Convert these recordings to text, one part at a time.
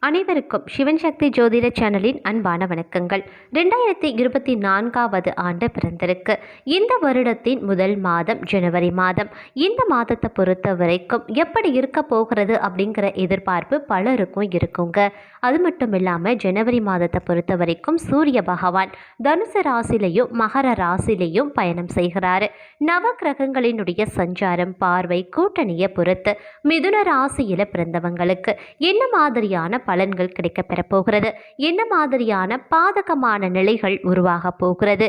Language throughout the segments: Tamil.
அனைவருக்கும் சிவன் சக்தி ஜோதிட சேனலின் அன்பான வணக்கங்கள். 2024வது ஆண்டு பிறந்திருக்கு. இந்த வருடத்தின் முதல் மாதம் ஜனவரி மாதம். இந்த மாதத்தை பொறுத்த வரைக்கும் எப்படி இருக்க போகிறது அப்படிங்கிற எதிர்பார்ப்பு பலருக்கும் இருக்குங்க. அது மட்டும் இல்லாமல் ஜனவரி மாதத்தை பொறுத்த வரைக்கும் சூரிய பகவான் தனுசு ராசிலையும் மகர ராசிலையும் பயணம் செய்கிறாரு. நவ கிரகங்களினுடைய சஞ்சாரம் பார்வை கூட்டணியை பொறுத்து மிதுன ராசியில பிறந்தவங்களுக்கு என்ன மாதிரியான பலன்கள் கிடைக்கப்பெற போகிறது, என்ன மாதிரியான பாதகமான நிலைகள் உருவாக போகிறது,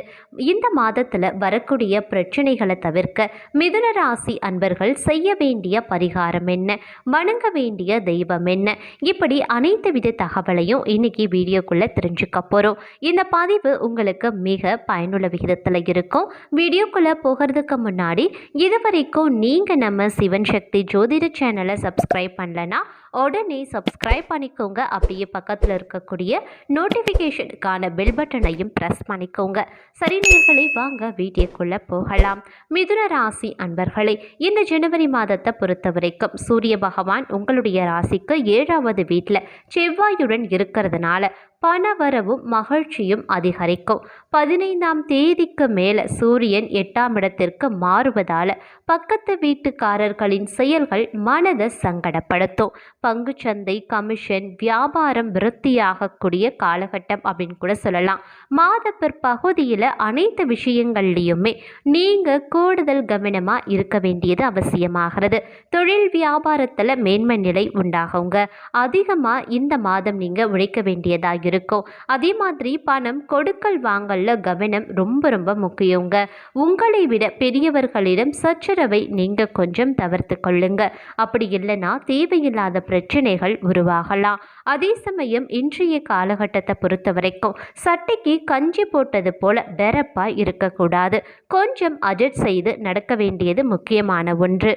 இந்த மாதத்துல வரக்கூடிய பிரச்சனைகளை தவிர்க்க மிதுன ராசி அன்பர்கள் செய்ய வேண்டிய பரிகாரம் என்ன, வணங்க வேண்டிய தெய்வம் என்ன, இப்படி அனைத்து வித தகவலையும் இன்னைக்கு வீடியோக்குள்ள தெரிஞ்சுக்க போறோம். இந்த பதிவு உங்களுக்கு மிக பயனுள்ள விகிதத்துல இருக்கும். வீடியோக்குள்ள போகிறதுக்கு முன்னாடி இதுவரைக்கும் நீங்க நம்ம சிவன் சக்தி ஜோதிட சேனலை சப்ஸ்கிரைப் பண்ணலனா உடனே சப்ஸ்கிரைப் பண்ணிக்கோங்க. அப்படியே பக்கத்தில் இருக்கக்கூடிய நோட்டிஃபிகேஷனுக்கான பெல் பட்டனையும் ப்ரெஸ் பண்ணிக்கோங்க. சரி நேயர்களே, வாங்க வீடியோக்குள்ளே போகலாம். மிதுன ராசி அன்பர்களே, இந்த ஜனவரி மாதத்தை பொறுத்த வரைக்கும் சூரிய பகவான் உங்களுடைய ராசிக்கு 7வது வீட்டில் செவ்வாயுடன் இருக்கிறதுனால பணவரவும் மகிழ்ச்சியும் அதிகரிக்கும். 15ஆம் தேதிக்கு மேலே சூரியன் 8ஆம் இடத்திற்கு மாறுவதால் பக்கத்து வீட்டுக்காரர்களின் செயல்கள் மனதை சங்கடப்படுத்தும். பங்குச்சந்தை, கமிஷன், வியாபாரம் விருத்தியாகக்கூடிய காலகட்டம் அப்படின்னு கூட சொல்லலாம். மாத பிற்பகுதியில் அனைத்து விஷயங்கள்லையுமே நீங்கள் கூடுதல் கவனமாக இருக்க வேண்டியது அவசியமாகிறது. தொழில் வியாபாரத்தில் மேன்மை நிலை உண்டாகுங்க. அதிகமாக இந்த மாதம் நீங்கள் உழைக்க வேண்டியதாக இருக்கும். அதே மாதிரி பணம் கொடுக்கல் வாங்கல்ல கவனம் ரொம்ப முக்கியங்க. உங்களை விட பெரியவர்களிடம் சச்சரவை நீங்க கொஞ்சம் தவிர்த்து கொள்ளுங்க. அப்படி இல்லைன்னா தேவையில்லாத பிரச்சனைகள் உருவாகலாம். அதே சமயம் இன்றைய காலகட்டத்தை பொறுத்த வரைக்கும் சட்டைக்கு கஞ்சி போட்டது போல வெறப்பா இருக்கக்கூடாது. கொஞ்சம் அட்ஜஸ்ட் செய்து நடக்க வேண்டியது முக்கியமான ஒன்று.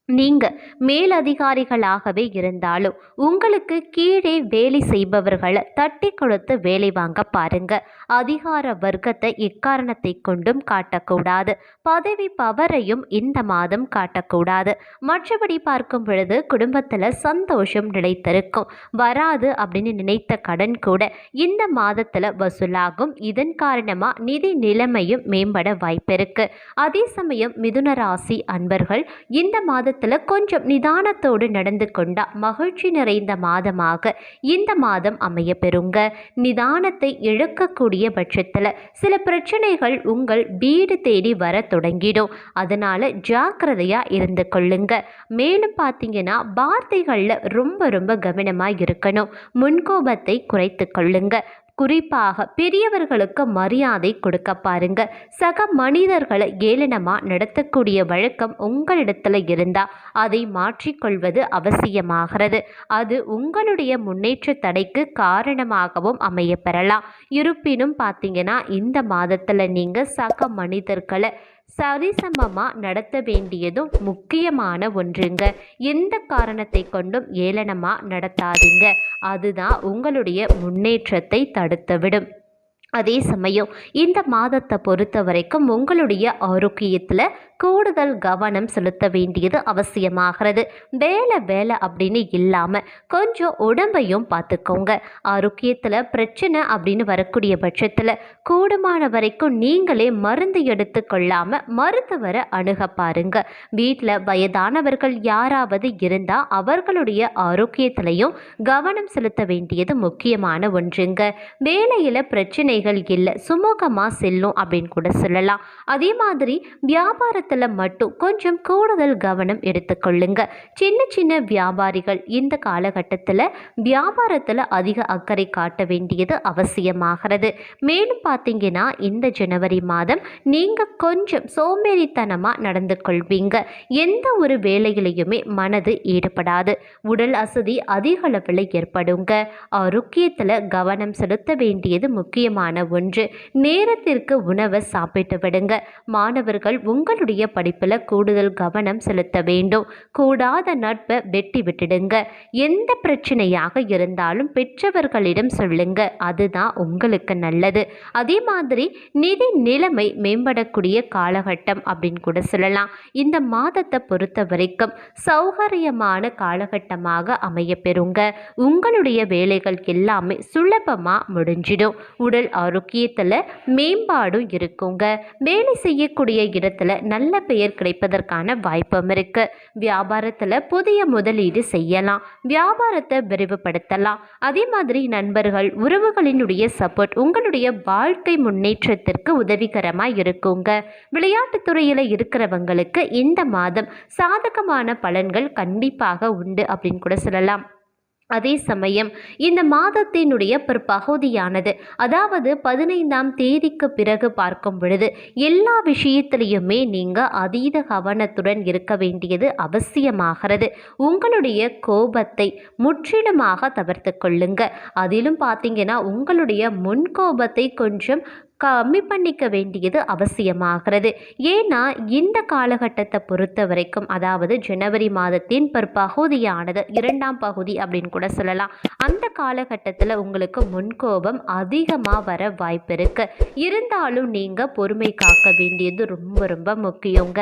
நீங்கள் மேலதிகாரிகளாகவே இருந்தாலும் உங்களுக்கு கீழே வேலை செய்பவர்களை தட்டி கொடுத்து வேலை வாங்க பாருங்க. அதிகார வர்க்கத்தை எக்காரணத்தை கொண்டும் காட்டக்கூடாது. பதவி பவரையும் இந்த மாதம் காட்டக்கூடாது. மற்றபடி பார்க்கும் பொழுது குடும்பத்தில் சந்தோஷம் நிலைத்திருக்கும். வராது அப்படின்னு நினைத்த கடன் கூட இந்த மாதத்தில் வசூலாகும். இதன் காரணமாக நிதி நிலைமையும் மேம்பட வாய்ப்பிருக்கு. அதே சமயம் மிதுன ராசி அன்பர்கள் இந்த மாதத்தில் கொஞ்சம் நிதானத்தோடு நடந்து கொண்டா மகிழ்ச்சி நிறைந்த மாதமாக இந்த மாதம் அமைய பெறுங்க. நிதானத்தை இழக்கக்கூடிய பட்சத்தில் சில பிரச்சனைகள் உங்கள் வீடு தேடி வர தொடங்கிடும். அதனால ஜாக்கிரதையா இருந்து கொள்ளுங்க. மேலும் பார்த்தீங்கன்னா வார்த்தைகளில் ரொம்ப கவனமாக இருக்கணும். முன்கோபத்தை குறைத்து கொள்ளுங்க. குறிப்பாக பெரியவர்களுக்கு மரியாதை கொடுக்க பாருங்க. சக மனிதர்களை ஏளனமாக நடத்தக்கூடிய வழக்கம் உங்களிடத்துல இருந்தால் அதை மாற்றிக்கொள்வது அவசியமாகிறது. அது உங்களுடைய முன்னேற்ற தடைக்கு காரணமாகவும் அமைய பெறலாம். இருப்பினும் பார்த்தீங்கன்னா இந்த மாதத்தில் நீங்கள் சக மனிதர்களை சரிசமமாக நடத்த வேண்டியதும் முக்கியமான ஒன்றுங்க. எந்த காரணத்தை கொண்டும் ஏளனமாக நடத்தாதீங்க. அதுதான் உங்களுடைய முன்னேற்றத்தை தடுத்துவிடும். அதே சமயம் இந்த மாதத்தை பொறுத்த வரைக்கும் உங்களுடைய ஆரோக்கியத்தில் கூடுதல் கவனம் செலுத்த வேண்டியது அவசியமாகிறது. வேலை அப்படின்னு இல்லாமல் கொஞ்சம் உடம்பையும் பார்த்துக்கோங்க. ஆரோக்கியத்தில் பிரச்சனை அப்படின்னு வரக்கூடிய பட்சத்தில் கூடுமான வரைக்கும் நீங்களே மருந்து எடுத்து கொள்ளாமல் மருத்துவரை அணுக பாருங்க. வீட்டில் வயதானவர்கள் யாராவது இருந்தால் அவர்களுடைய ஆரோக்கியத்திலையும் கவனம் செலுத்த வேண்டியது முக்கியமான ஒன்றுங்க. வேலையில் பிரச்சனை இல்லை, சுமூகமாக செல்லும் அப்படின்னு கூட சொல்லலாம். அதே மாதிரி வியாபாரத்தில் மட்டும் கொஞ்சம் கூடுதல் கவனம் எடுத்துக்கொள்ளுங்க. சின்ன வியாபாரிகள் இந்த காலகட்டத்தில் வியாபாரத்தில் அதிக அக்கறை காட்ட வேண்டியது அவசியமாகிறது. மேலும் பார்த்தீங்கன்னா இந்த ஜனவரி மாதம் நீங்கள் கொஞ்சம் சோம்பேறித்தனமாக நடந்து கொள்வீங்க. எந்த ஒரு வேலையிலையுமே மனது ஈடுபடாது. உடல் அசதி அதிக அளவில் ஏற்படுங்க. ஆரோக்கியத்தில் கவனம் செலுத்த வேண்டியது முக்கியமான ஒன்று. நேரத்திற்கு உணவை சாப்பிட்டு விடுங்க. மாணவர்கள் உங்களுடைய பிள்ளைகளுடைய படிப்பில் கூடுதல் கவனம் செலுத்த வேண்டும். கூடாத நட்பை வெட்டி விட்டுடுங்க. எந்த பிரச்சனையாக இருந்தாலும் பெற்றவர்களிடம் சொல்லுங்க, அதுதான் உங்களுக்கு நல்லது. அதே மாதிரி நிதி நிலைமை மேம்படக்கூடிய காலகட்டம் அப்படின்னு கூட சொல்லலாம். இந்த மாதத்தை பொறுத்த வரைக்கும் சௌகரியமான காலகட்டமாக அமைய பெறுங்க. உங்களுடைய வேலைகள் எல்லாமே சுலபமாக முடிஞ்சிடும். உடல் ஆரோக்கியத்தில் மேம்பாடும் இருக்குங்க. வேலை செய்யக்கூடிய இடத்துல நல்ல பெயர் கிடைப்பதற்கான வாய்ப்பும் இருக்கு. வியாபாரத்தில் புதிய முதலீடு செய்யலாம். வியாபாரத்தை விரிவுபடுத்தலாம். அதே மாதிரி நண்பர்கள் உறவுகளினுடைய சப்போர்ட் உங்களுடைய வாழ்க்கை முன்னேற்றத்திற்கு உதவிகரமாக இருக்குங்க. விளையாட்டுத் துறையில் இருக்கிறவங்களுக்கு இந்த மாதம் சாதகமான பலன்கள் கண்டிப்பாக உண்டு அப்படின்னு கூட சொல்லலாம். அதே சமயம் இந்த மாதத்தினுடைய பிற்பகுதியானது, அதாவது 15ஆம் தேதிக்கு பிறகு பார்க்கும் பொழுது எல்லா விஷயத்திலையுமே நீங்கள் அதீத கவனத்துடன் இருக்க வேண்டியது அவசியமாகிறது. உங்களுடைய கோபத்தை முற்றிலுமாக தவிர்த்து கொள்ளுங்க. அதிலும் பார்த்தீங்கன்னா உங்களுடைய முன்கோபத்தை கொஞ்சம் கம்மி பண்ணிக்க வேண்டியது அவசியமாகிறது. ஏன்னா இந்த காலகட்டத்தை பொறுத்த வரைக்கும், அதாவது ஜனவரி மாதத்தின் பிற்பகுதியானது 2ஆம் பகுதி அப்படின்னு கூட சொல்லலாம். அந்த காலகட்டத்தில் உங்களுக்கு முன்கோபம் அதிகமாக வர வாய்ப்பு இருக்கு. இருந்தாலும் நீங்கள் பொறுமை காக்க வேண்டியது ரொம்ப ரொம்ப முக்கியங்க.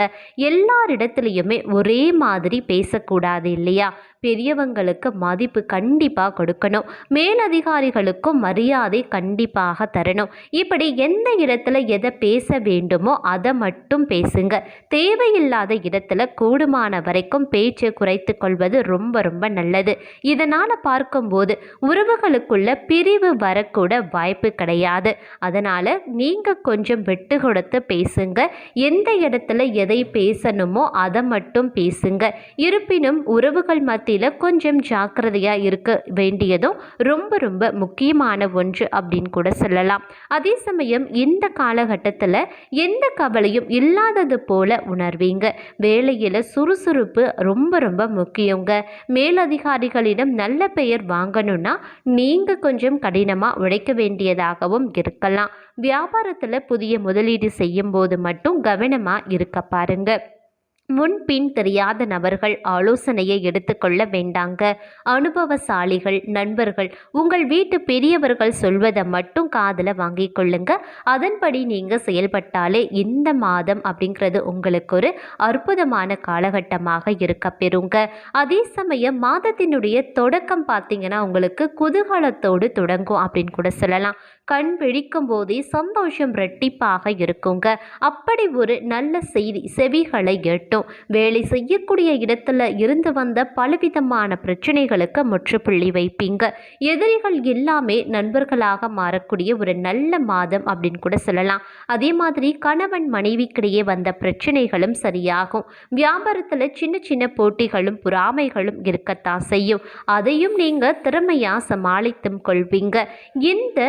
எல்லாரிடத்துலையுமே ஒரே மாதிரி பேசக்கூடாது இல்லையா? பெரியவங்களுக்கு மதிப்பு கண்டிப்பாக கொடுக்கணும். மேலதிகாரிகளுக்கும் மரியாதை கண்டிப்பாக தரணும். இப்படி எந்த இடத்துல எதை பேச வேண்டுமோ அதை மட்டும் பேசுங்க. தேவையில்லாத இடத்துல கூடுமான வரைக்கும் பேச்சை குறைத்து கொள்வது ரொம்ப ரொம்ப நல்லது. இதனால் பார்க்கும்போது உறவுகளுக்குள்ள பிரிவு வரக்கூட வாய்ப்பு கிடையாது. அதனால் நீங்கள் கொஞ்சம் விட்டு கொடுத்து பேசுங்க. எந்த இடத்துல எதை பேசணுமோ அதை மட்டும் பேசுங்க. இருப்பினும் உறவுகள் மத்தியில் கொஞ்சம் ஜாக்கிரதையாக இருக்க வேண்டியதும் ரொம்ப ரொம்ப முக்கியமான ஒன்று அப்படின்னு கூட சொல்லலாம். அதே சமயம் இந்த காலகட்டத்தில் எந்த கவலையும் இல்லாதது போல உணர்வீங்க. வேலையில் சுறுசுறுப்பு ரொம்ப ரொம்ப முக்கியங்க. மேலதிகாரிகளிடம் நல்ல பெயர் வாங்கணும்னா நீங்கள் கொஞ்சம் கடினமாக உழைக்க வேண்டியதாகவும் இருக்கலாம். வியாபாரத்தில் புதிய முதலீடு செய்யும் போது மட்டும் கவனமாக இருக்க பாருங்க. முன்பின் தெரியாத நபர்கள் ஆலோசனையை எடுத்துக்கொள்ள வேண்டாங்க. அனுபவசாலிகள் நண்பர்கள் உங்கள் வீட்டு பெரியவர்கள் சொல்வதை மட்டும் காதில் வாங்கி கொள்ளுங்க. அதன்படி நீங்கள் செயல்பட்டாலே இந்த மாதம் அப்படிங்கிறது உங்களுக்கு ஒரு அற்புதமான காலகட்டமாக இருக்க பெறுங்க. அதே சமயம் மாதத்தினுடைய தொடக்கம் பார்த்தீங்கன்னா உங்களுக்கு குதூகலத்தோடு தொடங்கும் அப்படின்னு கூட சொல்லலாம். கண் விழிக்கும் போதே சந்தோஷம் ரெட்டிப்பாக இருக்குங்க. அப்படி ஒரு நல்ல செய்தி செவிகளை எட்டும். வேலை செய்யக்கூடிய இடத்துல இருந்து வந்த பலவிதமான பிரச்சனைகளுக்கு முற்றுப்புள்ளி வைப்பீங்க. எதிரிகள் எல்லாமே நண்பர்களாக மாறக்கூடிய ஒரு நல்ல மாதம் அப்படின்னு கூட சொல்லலாம். அதே மாதிரி கணவன் மனைவிக்கிடையே வந்த பிரச்சனைகளும் சரியாகும். வியாபாரத்தில் சின்ன சின்ன போட்டிகளும் பொறாமைகளும் இருக்கத்தான் செய்யும். அதையும் நீங்கள் திறமையாக சமாளித்தும் கொள்வீங்க. இந்த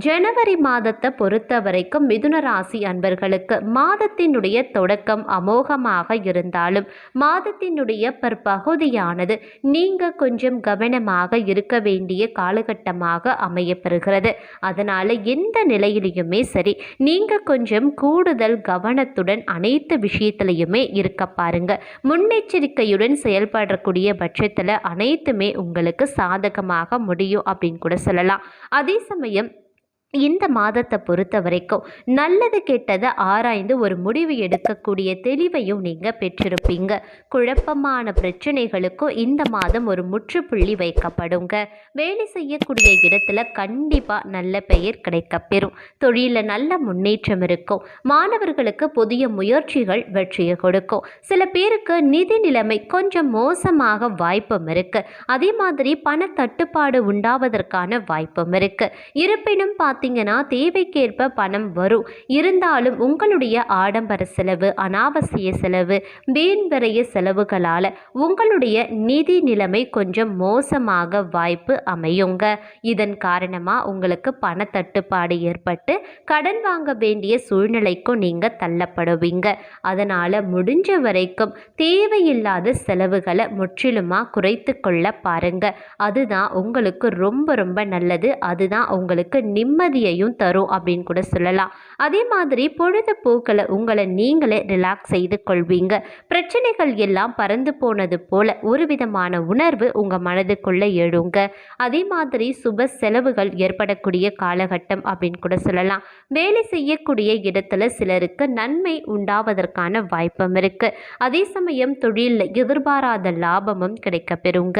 ஜனவரி மாதத்தை பொறுத்த வரைக்கும் மிதுன ராசி அன்பர்களுக்கு மாதத்தினுடைய தொடக்கம் அமோகமாக இருந்தாலும் மாதத்தினுடைய பிற்பகுதியானது நீங்கள் கொஞ்சம் கவனமாக இருக்க வேண்டிய காலகட்டமாக அமையப்பெறுகிறது. அதனால் எந்த நிலையிலையுமே சரி நீங்கள் கொஞ்சம் கூடுதல் கவனத்துடன் அனைத்து விஷயத்திலையுமே இருக்க பாருங்க. முன்னெச்சரிக்கையுடன் செயல்படக்கூடிய பட்சத்தில் அனைத்துமே உங்களுக்கு சாதகமாக முடியும் அப்படின்னு கூட சொல்லலாம். அதே சமயம் இந்த மாதத்தை பொறுத்த வரைக்கும் நல்லது கெட்டதை ஆராய்ந்து ஒரு முடிவு எடுக்கக்கூடிய தெளிவையும் நீங்கள் பெற்றிருப்பீங்க. குழப்பமான பிரச்சனைகளுக்கும் இந்த மாதம் ஒரு முற்றுப்புள்ளி வைக்கப்படுங்க. வேலை செய்யக்கூடிய இடத்துல கண்டிப்பாக நல்ல பெயர் கிடைக்கப்பெறும். தொழிலில் நல்ல முன்னேற்றம் இருக்கும். மாணவர்களுக்கு புதிய முயற்சிகள் வெற்றியை கொடுக்கும். சில பேருக்கு நிதி நிலைமை கொஞ்சம் மோசமாக வாய்ப்பும் இருக்கு. அதே மாதிரி பண தட்டுப்பாடு உண்டாவதற்கான வாய்ப்பும் இருக்கு. இருப்பினும் பார்த்தீங்கன்னா தேவைக்கேற்ப பணம் வரும். இருந்தாலும் உங்களுடைய ஆடம்பர செலவு அனாவசிய செலவு வீண் விரைய செலவுகளால் உங்களுடைய நிதி நிலைமை கொஞ்சம் மோசமாக வாய்ப்பு அமையுங்க. இதன் காரணமாக உங்களுக்கு பண தட்டுப்பாடு ஏற்பட்டு கடன் வாங்க வேண்டிய சூழ்நிலைக்கும் நீங்கள் தள்ளப்படுவீங்க. அதனால் முடிஞ்ச வரைக்கும் தேவையில்லாத செலவுகளை முற்றிலுமாக குறைத்து கொள்ள பாருங்க. அதுதான் உங்களுக்கு ரொம்ப ரொம்ப நல்லது. அதுதான் உங்களுக்கு நிம்மதி நிம்மதியையும் தரும் அப்படின்னு கூட சொல்லலாம். அதே மாதிரி பொழுதுபோக்கில் உங்களை நீங்களே ரிலாக்ஸ் செய்து கொள்வீங்க. பிரச்சனைகள் எல்லாம் பறந்து போனது போல ஒரு விதமான உணர்வு உங்கள் மனதுக்குள்ளே எழுங்க. அதே மாதிரி சுப செலவுகள் ஏற்படக்கூடிய காலகட்டம் அப்படின்னு கூட சொல்லலாம். வேலை செய்யக்கூடிய இடத்துல சிலருக்கு நன்மை உண்டாவதற்கான வாய்ப்பும் இருக்கு. அதே சமயம் தொழிலில் எதிர்பாராத லாபமும் கிடைக்க பெறுங்க.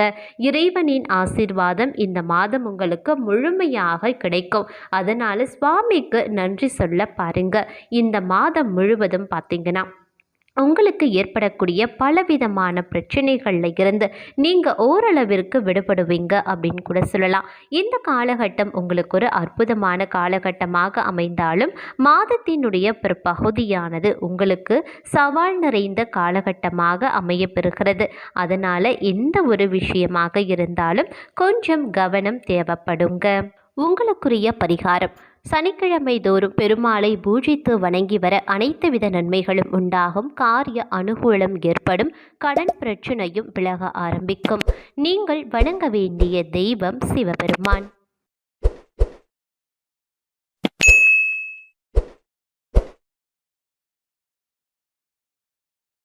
இறைவனின் ஆசீர்வாதம் இந்த மாதம் உங்களுக்கு முழுமையாக கிடைக்கும். அதனால சுவாமிக்கு நன்றி சொல்ல பாருங்க. இந்த மாதம் முழுவதும் பார்த்தீங்கன்னா உங்களுக்கு ஏற்படக்கூடிய பலவிதமான பிரச்சனைகள்ல இருந்து நீங்கள் ஓரளவிற்கு விடுபடுவீங்க அப்படின்னு கூட சொல்லலாம். இந்த காலகட்டம் உங்களுக்கு ஒரு அற்புதமான காலகட்டமாக அமைந்தாலும் மாதத்தினுடைய பிற்பகுதியானது உங்களுக்கு சவால் நிறைந்த காலகட்டமாக அமையப்பெறுகிறது. அதனால் எந்த ஒரு விஷயமாக இருந்தாலும் கொஞ்சம் கவனம் தேவைப்படுங்க. உங்களுக்குரிய பரிகாரம்: சனிக்கிழமை தோறும் பெருமாளை பூஜித்து வணங்கி வர அனைத்து வித நன்மைகளும் உண்டாகும். காரிய அனுகூலம் ஏற்படும். கடன் பிரச்சனையும் விலக ஆரம்பிக்கும். நீங்கள் வணங்க வேண்டிய தெய்வம் சிவபெருமான்.